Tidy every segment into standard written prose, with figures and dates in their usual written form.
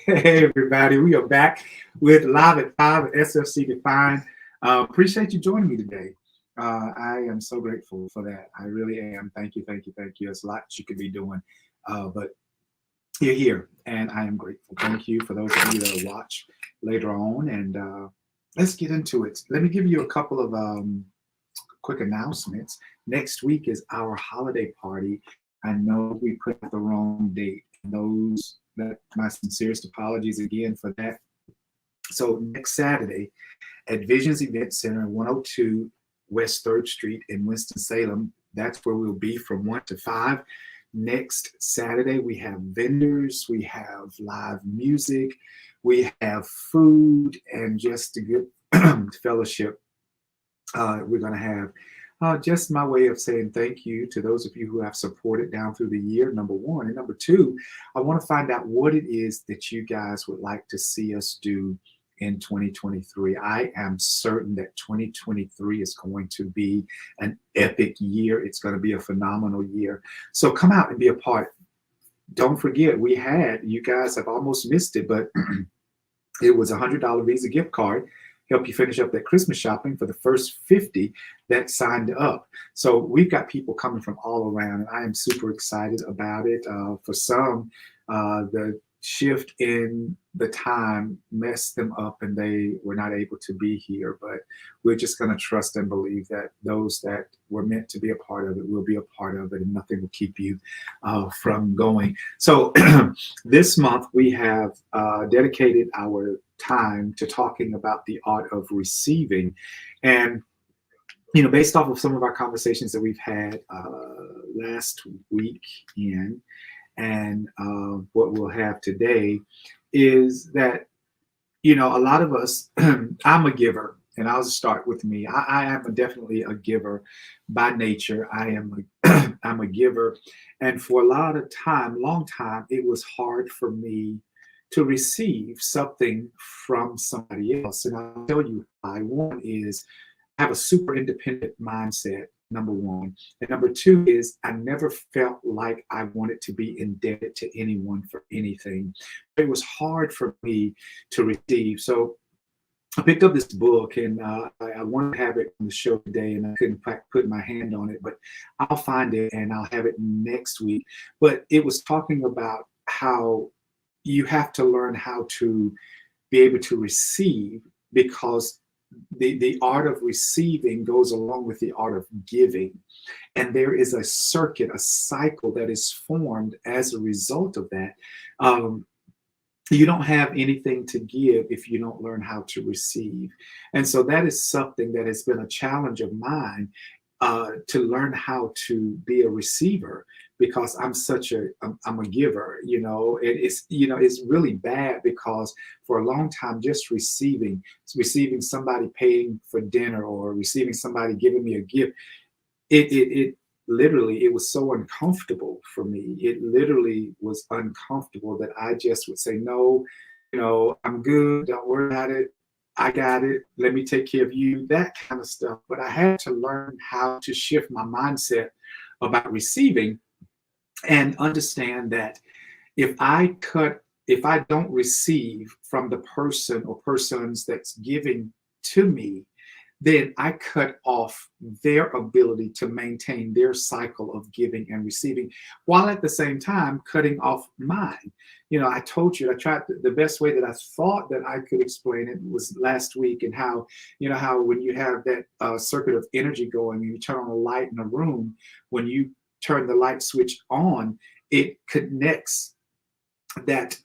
Hey, everybody. We are back with Live at 5 at SFC Defined. Appreciate you joining me today. I am so grateful for that. I really am. Thank you, thank you, thank you. There's a lot you could be doing, but you're here, and I am grateful. Thank you for those of you that will watch later on. And let's get into it. Let me give you a couple of quick announcements. Next week is our holiday party. I know we put out the wrong date. Those that my sincerest apologies again for that. So next Saturday at Visions Event Center, 102 West 3rd Street in Winston-Salem. That's where we'll be from 1 to 5. Next Saturday, we have vendors, we have live music, we have food, and just a good fellowship. We're going to have just my way of saying thank you to those of you who have supported down through the year, number one. And number two, I want to find out what it is that you guys would like to see us do in 2023. I am certain that 2023 is going to be an epic year. It's going to be a phenomenal year. So come out and be a part. Don't forget, you guys have almost missed it, but it was a $100 Visa gift card. Help you finish up that Christmas shopping for the first 50 that signed up. So we've got people coming from all around, and I am super excited about it. For some, the shift in the time messed them up and they were not able to be here, but we're just going to trust and believe that those that were meant to be a part of it will be a part of it, and nothing will keep you from going. So this month we have dedicated our time to talking about the art of receiving. And based off of some of our conversations that we've had last week and what we'll have today, is that a lot of us, I'm a giver, and I'll start with me. I am definitely a giver by nature. I'm a giver, and for a long time, it was hard for me to receive something from somebody else. And I'll tell you why. One is I have a super independent mindset, number one. And number two is I never felt like I wanted to be indebted to anyone for anything. It was hard for me to receive. So I picked up this book, and I wanted to have it on the show today, and I couldn't put my hand on it, but I'll find it and I'll have it next week. But it was talking about how you have to learn how to be able to receive, because the art of receiving goes along with the art of giving. And there is a circuit, a cycle that is formed as a result of that. You don't have anything to give if you don't learn how to receive. And so that is something that has been a challenge of mine, to learn how to be a receiver, because I'm a giver. It's really bad, because for a long time, just receiving somebody paying for dinner or receiving somebody giving me a gift, it literally, it was so uncomfortable for me. It literally was uncomfortable that I just would say, no, I'm good, don't worry about it, I got it, let me take care of you, that kind of stuff. But I had to learn how to shift my mindset about receiving and understand that if I don't receive from the person or persons that's giving to me, then I cut off their ability to maintain their cycle of giving and receiving, while at the same time cutting off mine. I told you, I tried the best way that I thought that I could explain it was last week, and how when you have that circuit of energy going and you turn on a light in a room, when you turn the light switch on, it connects that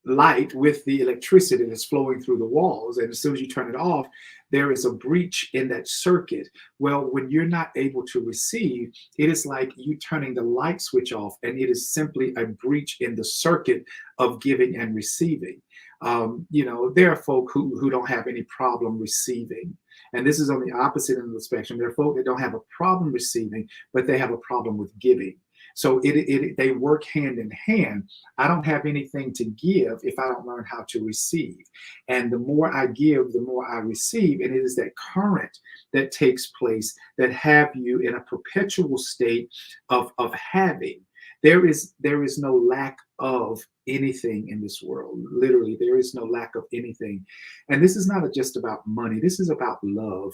light with the electricity that's flowing through the walls. And as soon as you turn it off, there is a breach in that circuit. Well, when you're not able to receive, it is like you turning the light switch off, and it is simply a breach in the circuit of giving and receiving. There are folk who don't have any problem receiving. And this is on the opposite end of the spectrum. There are folk that don't have a problem receiving, but they have a problem with giving. So they work hand in hand. I don't have anything to give if I don't learn how to receive. And the more I give, the more I receive. And it is that current that takes place that have you in a perpetual state of having. There is no lack of anything in this world. Literally, there is no lack of anything. And this is not just about money. This is about love.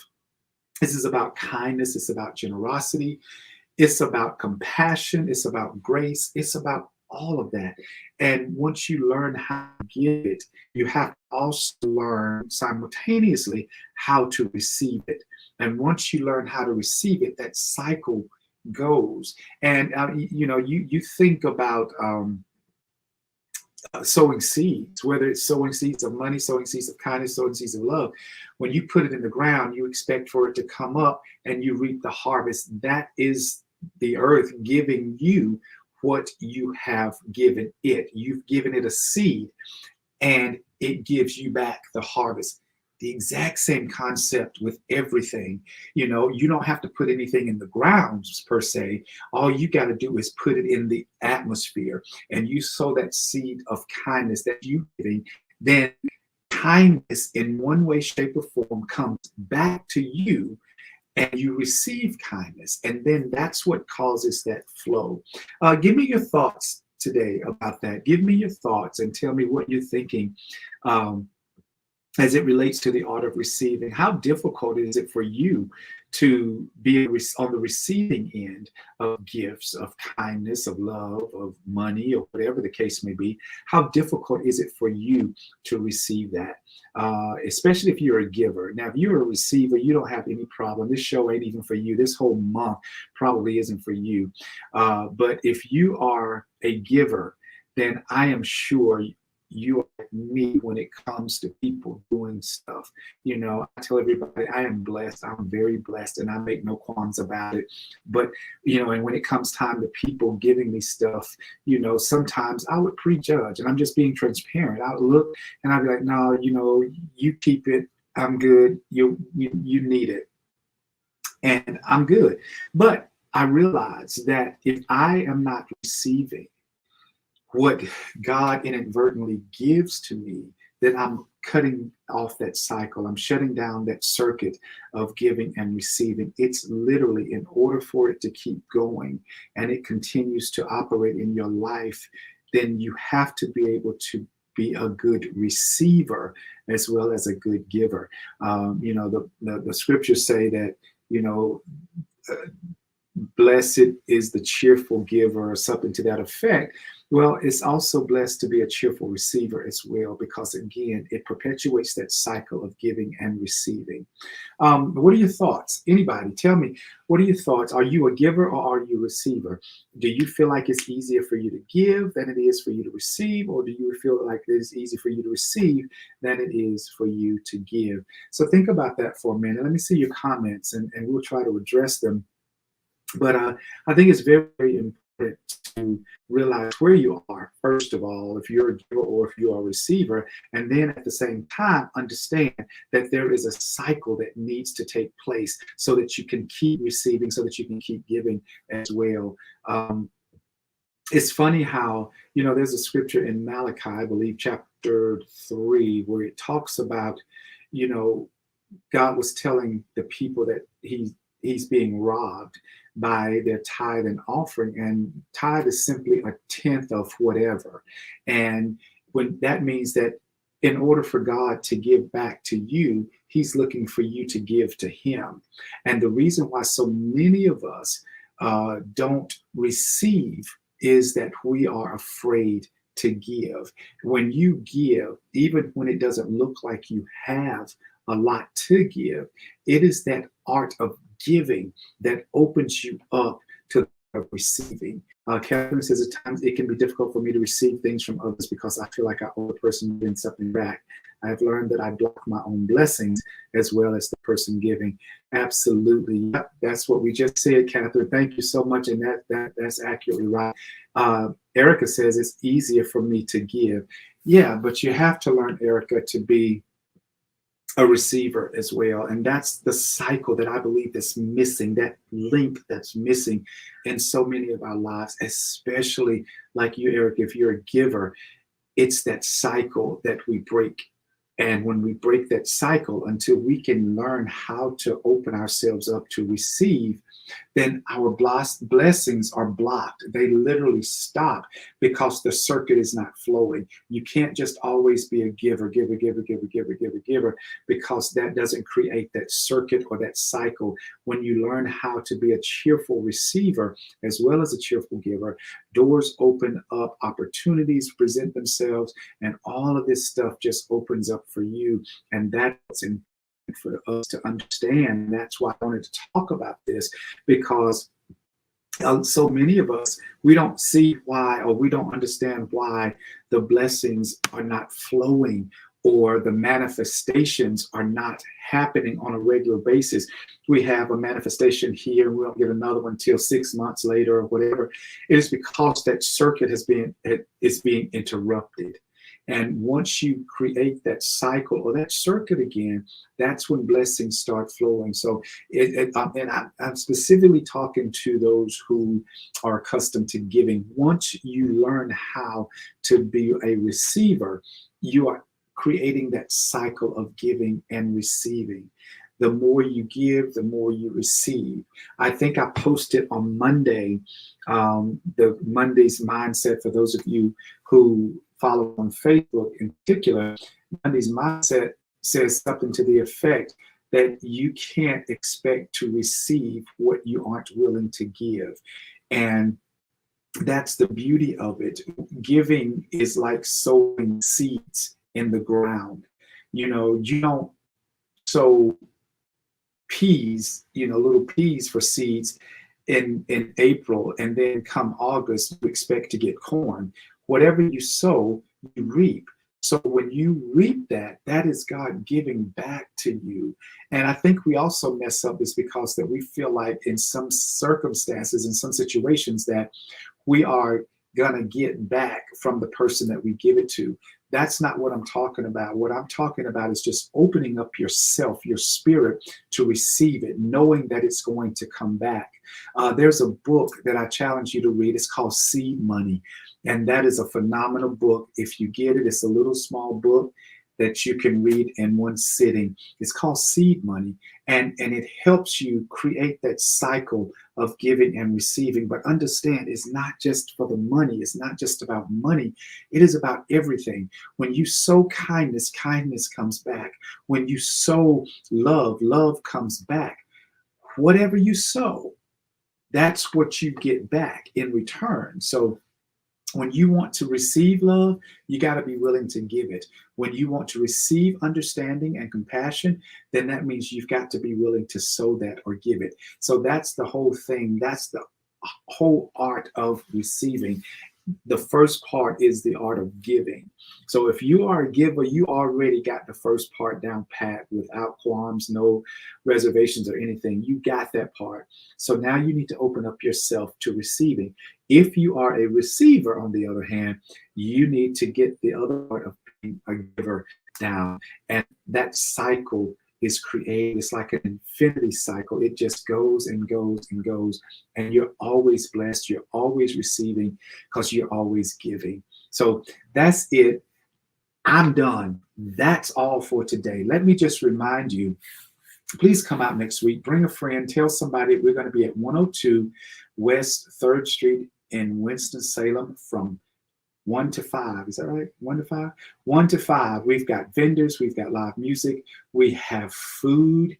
This is about kindness. It's about generosity. It's about compassion. It's about grace. It's about all of that. And once you learn how to give it, you have to also learn simultaneously how to receive it. And once you learn how to receive it, that cycle goes. And you think about sowing seeds, whether it's sowing seeds of money, sowing seeds of kindness, sowing seeds of love. When you put it in the ground, you expect for it to come up and you reap the harvest. That is the earth giving you what you have given it. You've given it a seed and it gives you back the harvest. The exact same concept with everything. You don't have to put anything in the ground per se. All you got to do is put it in the atmosphere, and you sow that seed of kindness that you're giving. Then kindness in one way, shape, or form comes back to you, and you receive kindness. And then that's what causes that flow. Give me your thoughts today about that. Give me your thoughts and tell me what you're thinking. As it relates to the art of receiving. How difficult is it for you to be on the receiving end of gifts, of kindness, of love, of money, or whatever the case may be? How difficult is it for you to receive that? Especially if you're a giver. Now, if you're a receiver, you don't have any problem. This show ain't even for you. This whole month probably isn't for you. But if you are a giver, then I am sure you are like me when it comes to people doing stuff. I tell everybody I am blessed. I'm very blessed, and I make no qualms about it. But and when it comes time to people giving me stuff, sometimes I would prejudge, and I'm just being transparent. I would look and I'd be like, no, you keep it. I'm good. You need it, and I'm good. But I realize that if I am not receiving what God inadvertently gives to me, then I'm cutting off that cycle. I'm shutting down that circuit of giving and receiving. It's literally, in order for it to keep going and it continues to operate in your life, then you have to be able to be a good receiver as well as a good giver. The scriptures say that, blessed is the cheerful giver, or something to that effect. Well, it's also blessed to be a cheerful receiver as well, because again, it perpetuates that cycle of giving and receiving. What are your thoughts? Anybody, tell me, what are your thoughts? Are you a giver or are you a receiver? Do you feel like it's easier for you to give than it is for you to receive? Or do you feel like it is easier for you to receive than it is for you to give? So think about that for a minute. Let me see your comments and we'll try to address them. But I think it's very, very important to realize where you are, first of all, if you're a giver or if you are a receiver, and then at the same time, understand that there is a cycle that needs to take place so that you can keep receiving, so that you can keep giving as well. It's funny how, there's a scripture in Malachi, I believe, chapter 3, where it talks about, God was telling the people that he's being robbed by their tithe and offering, and tithe is simply a tenth of whatever. And when that means that in order for God to give back to you, he's looking for you to give to him. And the reason why so many of us don't receive is that we are afraid to give. When you give, even when it doesn't look like you have a lot to give, it is that art of giving that opens you up to receiving. Catherine says, at times it can be difficult for me to receive things from others because I feel like I owe the person giving something back. I have learned that I block my own blessings as well as the person giving. Absolutely. Yep, that's what we just said, Catherine. Thank you so much. And that's accurately right. Erica says it's easier for me to give. Yeah, but you have to learn, Erica, to be a receiver as well. And that's the cycle that I believe that's missing, that link that's missing in so many of our lives, especially like you, Eric, if you're a giver, it's that cycle that we break And when we break that cycle until we can learn how to open ourselves up to receive, then our blessings are blocked. They literally stop because the circuit is not flowing. You can't just always be a giver, giver, because that doesn't create that circuit or that cycle. When you learn how to be a cheerful receiver as well as a cheerful giver, doors open up, opportunities present themselves, and all of this stuff just opens up for you. And that's important for us to understand. That's why I wanted to talk about this, because so many of us, we don't see why, or we don't understand why the blessings are not flowing, or the manifestations are not happening on a regular basis. We have a manifestation here, we don't get another one till 6 months later or whatever. It is because that circuit is being interrupted. And once you create that cycle or that circuit again, that's when blessings start flowing. So, I'm specifically talking to those who are accustomed to giving. Once you learn how to be a receiver, you are creating that cycle of giving and receiving. The more you give, the more you receive. I think I posted on Monday, the Monday's mindset, for those of you who follow on Facebook in particular. Monday's mindset says something to the effect that you can't expect to receive what you aren't willing to give. And that's the beauty of it. Giving is like sowing seeds in the ground. You don't sow peas, little peas for seeds in April, and then come August, you expect to get corn. Whatever you sow, you reap. So when you reap that is God giving back to you. And I think we also mess up is because that we feel like in some circumstances, in some situations, that we are gonna get back from the person that we give it to. That's not what I'm talking about. What I'm talking about is just opening up yourself, your spirit, to receive it, knowing that it's going to come back. There's a book that I challenge you to read. It's called Seed Money. And that is a phenomenal book. If you get it, it's a little small book that you can read in one sitting. It's called Seed Money. And it helps you create that cycle of giving and receiving. But understand, it's not just for the money. It's not just about money. It is about everything. When you sow kindness, kindness comes back. When you sow love, love comes back. Whatever you sow, that's what you get back in return. So when you want to receive love, you got to be willing to give it. When you want to receive understanding and compassion, then that means you've got to be willing to sow that or give it. So that's the whole thing. That's the whole art of receiving. The first part is the art of giving. So if you are a giver, you already got the first part down pat without qualms, no reservations or anything. You got that part. So now you need to open up yourself to receiving. If you are a receiver, on the other hand, you need to get the other part of being a giver down. And that cycle is created. It's like an infinity cycle. It just goes and goes and goes. And you're always blessed. You're always receiving because you're always giving. So that's it. I'm done. That's all for today. Let me just remind you, please come out next week. Bring a friend. Tell somebody we're going to be at 102 West 3rd Street in Winston-Salem from 1 to 5. Is that right? 1 to 5? 1 to 5. We've got vendors. We've got live music. We have food.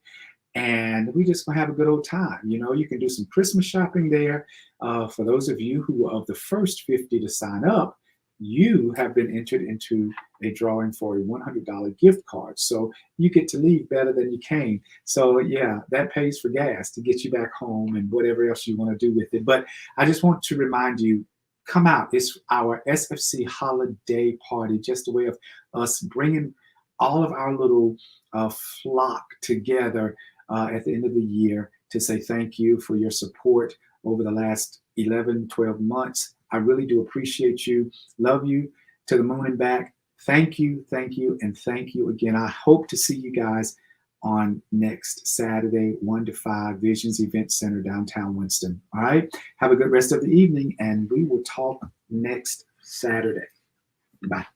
And we just gonna have a good old time. You can do some Christmas shopping there. For those of you who are of the first 50 to sign up, you have been entered into a drawing for a $100 gift card. So you get to leave better than you came. So yeah, that pays for gas to get you back home and whatever else you want to do with it. But I just want to remind you, come out. It's our SFC holiday party, just a way of us bringing all of our little flock together at the end of the year to say thank you for your support over the last 11, 12 months. I really do appreciate you. Love you to the moon and back. Thank you, and thank you again. I hope to see you guys on next Saturday, 1 to 5, Visions Event Center, downtown Winston. All right? Have a good rest of the evening, and we will talk next Saturday. Bye.